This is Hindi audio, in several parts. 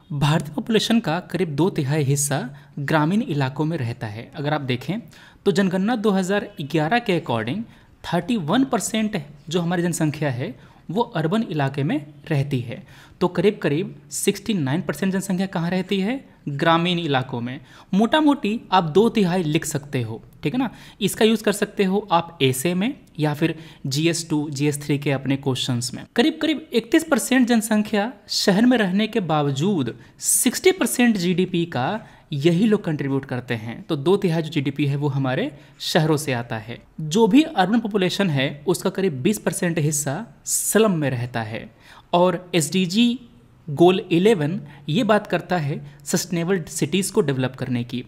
भारतीय पॉपुलेशन का करीब 2/3 हिस्सा ग्रामीण इलाकों में रहता है। अगर आप देखें तो जनगणना 2011 के अकॉर्डिंग 31% जो हमारी जनसंख्या है वो अर्बन इलाके में रहती है। तो करीब करीब 69% जनसंख्या कहाँ रहती है? ग्रामीण इलाकों में। मोटा मोटी आप 2/3 लिख सकते हो, ठीक है ना। इसका यूज़ कर सकते हो आप ऐसे में या फिर GS2 GS3 के अपने क्वेश्चंस में। करीब करीब 31% जनसंख्या शहर में रहने के बावजूद 60% GDP का यही लोग कंट्रीब्यूट करते हैं। तो 2/3 जो GDP है वो हमारे शहरों से आता है। जो भी अर्बन पॉपुलेशन है उसका करीब 20% हिस्सा स्लम में रहता है। और SDG गोल 11 ये बात करता है सस्टेनेबल सिटीज़ को डेवलप करने की।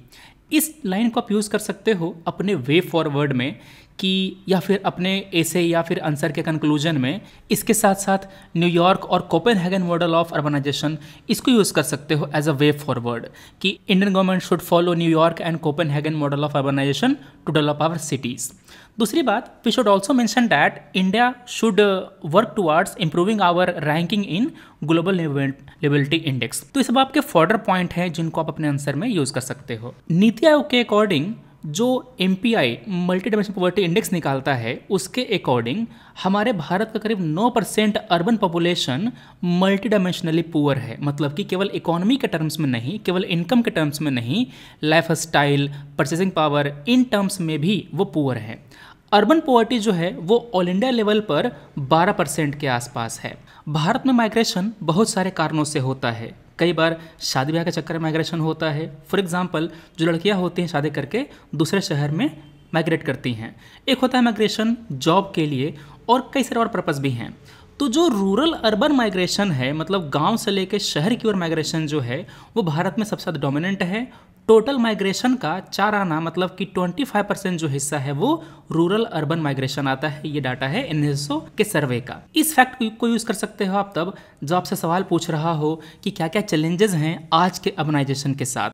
इस लाइन को आप यूज़ कर सकते हो अपने वे फॉरवर्ड में कि या फिर अपने ऐसे या फिर आंसर के कंक्लूजन में। इसके साथ साथ न्यूयॉर्क और कोपेनहेगन मॉडल ऑफ अर्बनाइजेशन इसको यूज़ कर सकते हो एज अ वे फॉरवर्ड कि Indian government should follow New York and Copenhagen model of urbanization to develop our cities. दूसरी बात, we should also mention that India should work towards improving our ranking in global liveability index. तो ये सब आपके फॉर्डर पॉइंट हैं जिनको आप अपने आंसर में यूज़ कर सकते हो। नीति आयोग के अकॉर्डिंग जो MPI multi dimensional poverty index निकालता है उसके अकॉर्डिंग हमारे भारत का करीब 9% urban population multi dimensionally poor है। मतलब कि केवल इकोनॉमी के टर्म्स में नहीं, केवल इनकम के टर्म्स में नहीं, life style, purchasing power, in terms में भी वो पुअर है। अर्बन पॉवर्टी जो है वो ऑल इंडिया लेवल पर 12% के आसपास है। भारत में माइग्रेशन बहुत सारे कारणों से होता है। कई बार शादी ब्याह के चक्कर में माइग्रेशन होता है। फॉर एग्जांपल जो लड़कियां होती हैं शादी करके दूसरे शहर में माइग्रेट करती हैं। एक होता है माइग्रेशन जॉब के लिए और कई सारे और पर्पस भी हैं। तो जो रूरल अर्बन माइग्रेशन है, मतलब गांव से लेकर शहर की ओर माइग्रेशन जो है वो भारत में सबसे ज़्यादा डोमिनेंट है। टोटल माइग्रेशन का 4 आना मतलब कि 25% जो हिस्सा है वो रूरल अर्बन माइग्रेशन आता है। ये डाटा है NSO के सर्वे का। इस फैक्ट को यूज़ कर सकते हो आप तब जब आपसे सवाल पूछ रहा हो कि क्या क्या चैलेंजेस हैं आज के अर्बनाइजेशन के साथ।